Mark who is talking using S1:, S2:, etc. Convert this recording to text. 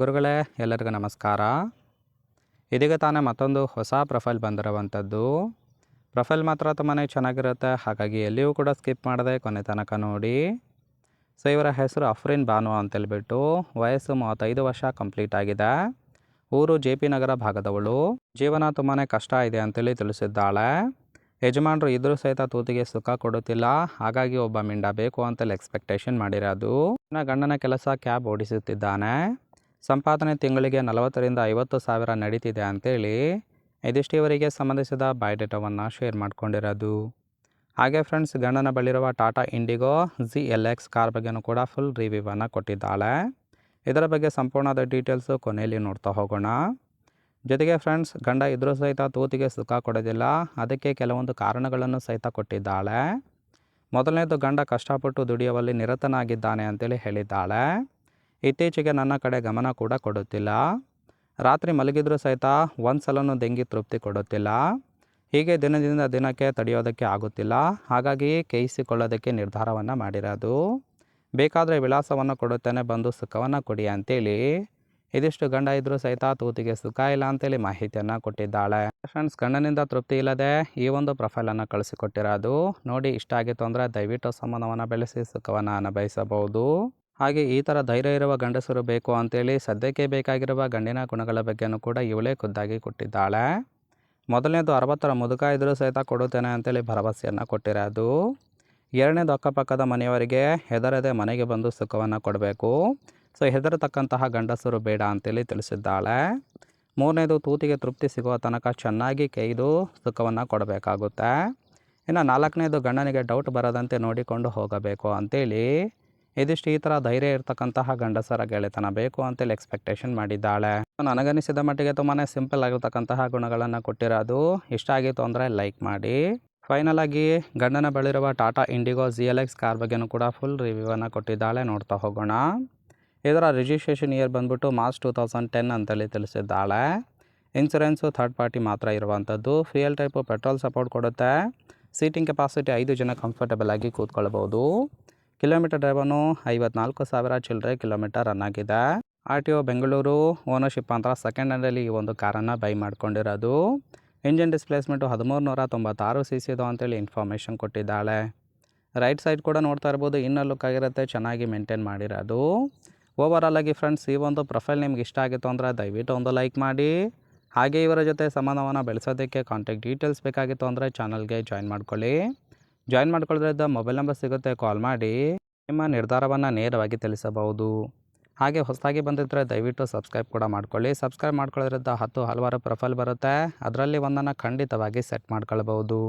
S1: ಗುರುಗಳೇ, ಎಲ್ಲರಿಗೂ ನಮಸ್ಕಾರ. ಇದೀಗ ತಾನೇ ಮತ್ತೊಂದು ಹೊಸ ಪ್ರೊಫೈಲ್ ಬಂದಿರುವಂಥದ್ದು. ಪ್ರೊಫೈಲ್ ಮಾತ್ರ ತುಂಬಾ ಚೆನ್ನಾಗಿರುತ್ತೆ, ಹಾಗಾಗಿ ಎಲ್ಲಿಯೂ ಕೂಡ ಸ್ಕಿಪ್ ಮಾಡದೆ ಕೊನೆ ತನಕ ನೋಡಿ. ಸೊ ಇವರ ಹೆಸರು ಅಫ್ರಿನ್ ಬಾನು ಅಂತೇಳ್ಬಿಟ್ಟು, ವಯಸ್ಸು 35 ವರ್ಷ ಕಂಪ್ಲೀಟ್ ಆಗಿದೆ. ಊರು JP ನಗರ ಭಾಗದವಳು. ಜೀವನ ತುಂಬಾ ಕಷ್ಟ ಇದೆ ಅಂತೇಳಿ ತಿಳಿಸಿದ್ದಾಳೆ. ಯಜಮಾನರು ಇದ್ರೂ ಸಹಿತ ತೂತಿಗೆ ಸುಖ ಕೊಡುತ್ತಿಲ್ಲ, ಹಾಗಾಗಿ ಒಬ್ಬ ಮಿಂಡ ಬೇಕು ಅಂತೇಳಿ ಎಕ್ಸ್ಪೆಕ್ಟೇಷನ್ ಮಾಡಿರೋದು. ಗಂಡನ ಕೆಲಸ ಕ್ಯಾಬ್ ಓಡಿಸುತ್ತಿದ್ದಾನೆ. ಸಂಪಾದನೆ ತಿಂಗಳಿಗೆ 40,000 ರಿಂದ 50,000 ನಡೀತಿದೆ ಅಂತೇಳಿ ಇದಿಷ್ಟು ಇವರಿಗೆ ಸಂಬಂಧಿಸಿದ ಬಯೋಡೇಟಾವನ್ನು ಶೇರ್ ಮಾಡ್ಕೊಂಡಿರೋದು. ಹಾಗೆ ಫ್ರೆಂಡ್ಸ್, ಗಂಡನ ಬಳಿರುವ ಟಾಟಾ ಇಂಡಿಗೋ ZLX ಕಾರ್ ಬಗ್ಗೆನೂ ಕೂಡ ಫುಲ್ ರಿವ್ಯೂವನ್ನು ಕೊಟ್ಟಿದ್ದಾಳೆ. ಇದರ ಬಗ್ಗೆ ಸಂಪೂರ್ಣದ ಡೀಟೇಲ್ಸು ಕೊನೆಯಲ್ಲಿ ನೋಡ್ತಾ ಹೋಗೋಣ. ಜೊತೆಗೆ ಫ್ರೆಂಡ್ಸ್, ಗಂಡ ಇದ್ರೂ ಸಹಿತ ತೂತಿಗೆ ಸುಖ ಕೊಡೋದಿಲ್ಲ, ಅದಕ್ಕೆ ಕೆಲವೊಂದು ಕಾರಣಗಳನ್ನು ಸಹಿತ ಕೊಟ್ಟಿದ್ದಾಳೆ. ಮೊದಲನೇದು, ಗಂಡ ಕಷ್ಟಪಟ್ಟು ದುಡಿಯುವಲ್ಲಿ ನಿರತನಾಗಿದ್ದಾನೆ ಅಂತೇಳಿ ಹೇಳಿದ್ದಾಳೆ. ಇತ್ತೀಚೆಗೆ ನನ್ನ ಕಡೆ ಗಮನ ಕೂಡ ಕೊಡುತ್ತಿಲ್ಲ, ರಾತ್ರಿ ಮಲಗಿದ್ರೂ ಸಹಿತ ಒಂದು ಸಲನೂ ದೆಂಗಿ ತೃಪ್ತಿ ಕೊಡುತ್ತಿಲ್ಲ, ಹೀಗೆ ದಿನದಿಂದ ದಿನಕ್ಕೆ ತಡೆಯೋದಕ್ಕೆ ಆಗುತ್ತಿಲ್ಲ, ಹಾಗಾಗಿ ಕೇಯಿಸಿಕೊಳ್ಳೋದಕ್ಕೆ ನಿರ್ಧಾರವನ್ನು ಮಾಡಿರೋದು. ಬೇಕಾದರೆ ವಿಳಾಸವನ್ನು ಕೊಡುತ್ತೇನೆ, ಬಂದು ಸುಖವನ್ನು ಕೊಡಿ ಅಂತೇಳಿ ಇದಿಷ್ಟು ಗಂಡ ಇದ್ರೂ ಸಹಿತ ತೂತಿಗೆ ಸುಖ ಇಲ್ಲ ಅಂತೇಳಿ ಮಾಹಿತಿಯನ್ನು ಕೊಟ್ಟಿದ್ದಾಳೆ. ಫ್ರೆಂಡ್ಸ್, ಗಂಡನಿಂದ ತೃಪ್ತಿ ಇಲ್ಲದೆ ಈ ಒಂದು ಪ್ರೊಫೈಲನ್ನು ಕಳಿಸಿಕೊಟ್ಟಿರೋದು. ನೋಡಿ, ಇಷ್ಟ ಆಗಿತ್ತು ಅಂದರೆ ದಯವಿಟ್ಟು ಸಂಬಂಧವನ್ನು ಬೆಳೆಸಿ ಸುಖವನ್ನು ಅನುಭವಿಸಬಹುದು. ಹಾಗೆ ಈ ಥರ ಧೈರ್ಯ ಇರುವ ಗಂಡಸರು ಬೇಕು ಅಂತೇಳಿ ಸದ್ಯಕ್ಕೆ ಬೇಕಾಗಿರುವ ಗಂಡಿನ ಗುಣಗಳ ಬಗ್ಗೆನೂ ಕೂಡ ಇವಳೇ ಖುದ್ದಾಗಿ ಕೊಟ್ಟಿದ್ದಾಳೆ. ಮೊದಲನೇದು, 60ರ ಮುದುಕ ಇದ್ರೂ ಸಹಿತ ಕೊಡುತ್ತೇನೆ ಅಂತೇಳಿ ಭರವಸೆಯನ್ನು ಕೊಟ್ಟಿರೋದು. ಎರಡನೇದು, ಅಕ್ಕಪಕ್ಕದ ಮನೆಯವರಿಗೆ ಹೆದರದೆ ಮನೆಗೆ ಬಂದು ಸುಖವನ್ನು ಕೊಡಬೇಕು. ಸೊ ಹೆದರತಕ್ಕಂತಹ ಗಂಡಸರು ಬೇಡ ಅಂತೇಳಿ ತಿಳಿಸಿದ್ದಾಳೆ. ಮೂರನೇದು, ತೂತಿಗೆ ತೃಪ್ತಿ ಸಿಗುವ ತನಕ ಚೆನ್ನಾಗಿ ಕೈದು ಸುಖವನ್ನು ಕೊಡಬೇಕಾಗುತ್ತೆ. ಇನ್ನು ನಾಲ್ಕನೇದು, ಗಂಡನಿಗೆ ಡೌಟ್ ಬರದಂತೆ ನೋಡಿಕೊಂಡು ಹೋಗಬೇಕು ಅಂತೇಳಿ ಇದಿಷ್ಟು ಈ ಥರ ಧೈರ್ಯ ಇರ್ತಕ್ಕಂತಹ ಗಂಡಸರ ಗೆಳೆತನ ಬೇಕು ಅಂತೇಳಿ ಎಕ್ಸ್ಪೆಕ್ಟೇಷನ್ ಮಾಡಿದ್ದಾಳೆ. ನನಗನಿಸಿದ ಮಟ್ಟಿಗೆ ತುಂಬಾ ಸಿಂಪಲ್ ಆಗಿರ್ತಕ್ಕಂತಹ ಗುಣಗಳನ್ನು ಕೊಟ್ಟಿರೋದು. ಇಷ್ಟ ಆಗಿತ್ತು ಅಂದರೆ ಲೈಕ್ ಮಾಡಿ. ಫೈನಲ್ ಆಗಿ ಗಂಡನ ಬಳಿರುವ ಟಾಟಾ ಇಂಡಿಗೋ ZLX ಕಾರ್ ಬಗ್ಗೆನೂ ಕೂಡ ಫುಲ್ ರಿವ್ಯೂವನ್ನು ಕೊಟ್ಟಿದ್ದಾಳೆ. ನೋಡ್ತಾ ಹೋಗೋಣ. ಇದರ ರಿಜಿಸ್ಟ್ರೇಷನ್ ಇಯರ್ ಬಂದ್ಬಿಟ್ಟು ಮಾರ್ಚ್ 2010 ಅಂತೇಳಿ ತಿಳಿಸಿದ್ದಾಳೆ. ಇನ್ಸೂರೆನ್ಸು ಥರ್ಡ್ ಪಾರ್ಟಿ ಮಾತ್ರ ಇರುವಂಥದ್ದು. ಫ್ಯೂಯಲ್ ಟೈಪು ಪೆಟ್ರೋಲ್ ಸಪೋರ್ಟ್ ಕೊಡುತ್ತೆ. ಸೀಟಿಂಗ್ ಕೆಪಾಸಿಟಿ 5 ಜನ ಕಂಫರ್ಟಬಲ್ ಆಗಿ ಕೂತ್ಕೊಳ್ಬೋದು. ಕಿಲೋಮೀಟರ್ ಡ್ರೈವನು 54,000 ಚಿಲ್ಲರೆ ಕಿಲೋಮೀಟರ್ ರನ್ ಆಗಿದೆ. RTO ಬೆಂಗಳೂರು. ಓನರ್ಶಿಪ್ ಅಂತ ಸೆಕೆಂಡ್ ಹ್ಯಾಂಡಲ್ಲಿ ಈ ಒಂದು ಕಾರನ್ನು ಬೈ ಮಾಡ್ಕೊಂಡಿರೋದು. ಇಂಜಿನ್ ಡಿಸ್ಪ್ಲೇಸ್ಮೆಂಟು 1396 cc ಇದು ಅಂತೇಳಿ ಇನ್ಫಾರ್ಮೇಷನ್ ಕೊಟ್ಟಿದ್ದಾಳೆ. ರೈಟ್ ಸೈಡ್ ಕೂಡ ನೋಡ್ತಾ ಇರ್ಬೋದು, ಇನ್ನೂ ಲುಕ್ ಆಗಿರುತ್ತೆ, ಚೆನ್ನಾಗಿ ಮೇಂಟೈನ್ ಮಾಡಿರೋದು. ಓವರಾಲ್ ಆಗಿ ಫ್ರೆಂಡ್ಸ್, ಈ ಒಂದು ಪ್ರೊಫೈಲ್ ನಿಮ್ಗೆ ಇಷ್ಟ ಆಗಿತ್ತು ಅಂದರೆ ದಯವಿಟ್ಟು ಒಂದು ಲೈಕ್ ಮಾಡಿ. ಹಾಗೆ ಇವರ ಜೊತೆ ಸಂಬಂಧವನ್ನು ಬೆಳೆಸೋದಕ್ಕೆ ಕಾಂಟ್ಯಾಕ್ಟ್ ಡೀಟೇಲ್ಸ್ ಬೇಕಾಗಿತ್ತು ಅಂದರೆ ಚಾನಲ್ಗೆ ಜಾಯಿನ್ ಮಾಡ್ಕೊಳ್ಳಿ. ಜಾಯಿನ್ ಮಾಡ್ಕೊಳ್ಳೋದ್ರಿಂದ ಮೊಬೈಲ್ ನಂಬರ್ ಸಿಗುತ್ತೆ, ಕಾಲ್ ಮಾಡಿ ನಿಮ್ಮ ನಿರ್ಧಾರವನ್ನು ನೇರವಾಗಿ ತಿಳಿಸಬಹುದು. ಹಾಗೆ ಹೊಸದಾಗಿ ಬಂದಿದ್ದರೆ ದಯವಿಟ್ಟು ಸಬ್ಸ್ಕ್ರೈಬ್ ಕೂಡ ಮಾಡ್ಕೊಳ್ಳಿ. ಸಬ್ಸ್ಕ್ರೈಬ್ ಮಾಡ್ಕೊಳ್ಳೋದ್ರಿಂದ ಹಲವಾರು ಪ್ರೊಫೈಲ್ ಬರುತ್ತೆ, ಅದರಲ್ಲಿ ಒಂದನ್ನು ಖಂಡಿತವಾಗಿ ಸೆಟ್ ಮಾಡ್ಕೊಳ್ಬೋದು.